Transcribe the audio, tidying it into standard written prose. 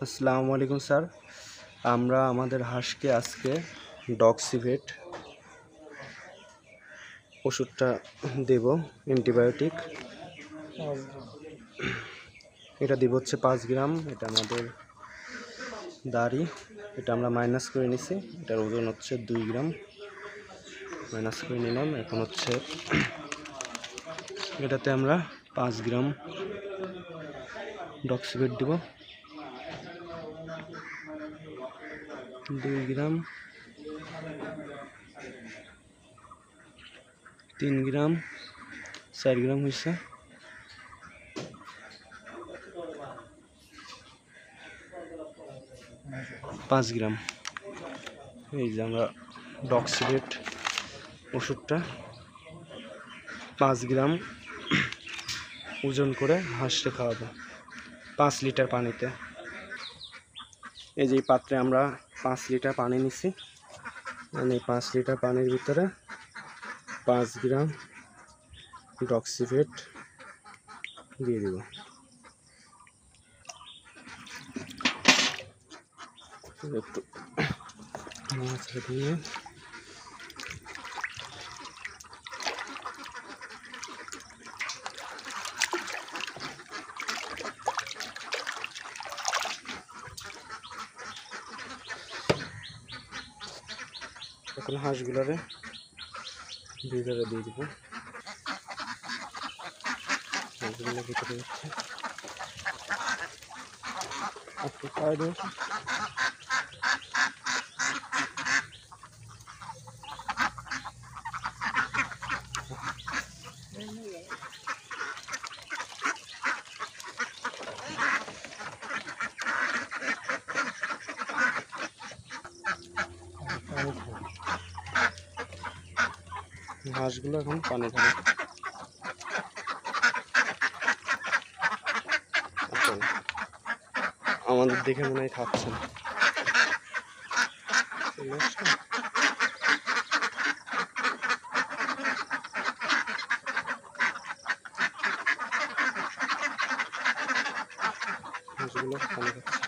আসসালামু আলাইকুম স্যার। আমরা আমাদের হাঁসকে আজকে ডক্সিভেট ওষুধটা দেব, অ্যান্টিবায়োটিক। এটা দিব হচ্ছে 5 গ্রাম। এটা আমাদের দাড়ি, এটা আমরা মাইনাস করে নিছি। এটার ওজন হচ্ছে 2 গ্রাম, মাইনাস করে নিলাম। এখন হচ্ছে এটাতে আমরা 5 গ্রাম ডক্সিভেট দিব, 2 গ্রাম, 3 গ্রাম, 4 গ্রাম হয়েছে, 5 গ্রাম। এই যে আমরা ডক্সিভেট ওষুধটা 5 গ্রাম ওজন করে হাঁসকে খাওয়াবো 5 লিটার পানিতে। এই যে এই পাত্রে আমরা 5 লিটার পানি নিছি। এই 5 লিটার পানির ভিতরে 5 গ্রাম ডক্সিভেট দিয়ে দিব। একটু মাছ দিয়ে এখন হাঁসগুলোরে ভিতরে দিয়ে দিব। হাঁসগুলো ভিতরে হচ্ছে একটু খাওয়া দেবো। হাঁসগুলো এখন পানি খাবে। আমাদের দেখে মনে হয় খাচ্ছে না। হাঁসগুলো পানি খাচ্ছে।